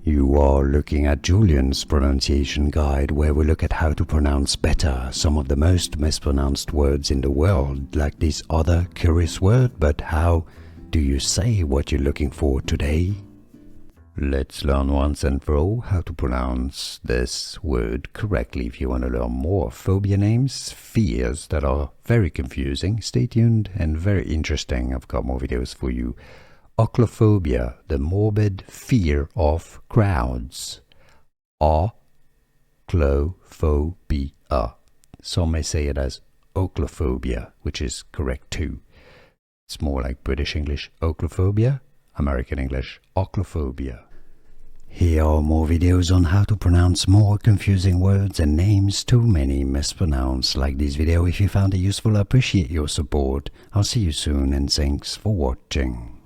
You are looking at Julian's pronunciation guide, where we look at how to pronounce better some of the most mispronounced words in the world, like this other curious word. But how do you say what you're looking for today? Let's learn once and for all how to pronounce this word correctly. If you want to learn more phobia names, fears that are very confusing, stay tuned and very interesting. I've got more videos for you. Ochlophobia, the morbid fear of crowds. Ochlophobia. Some may say it as ochlophobia, which is correct too. It's more like British English ochlophobia, American English ochlophobia. Here are more videos on how to pronounce more confusing words and names too many mispronounced. Like this video if you found it useful. I appreciate your support. I'll see you soon and thanks for watching.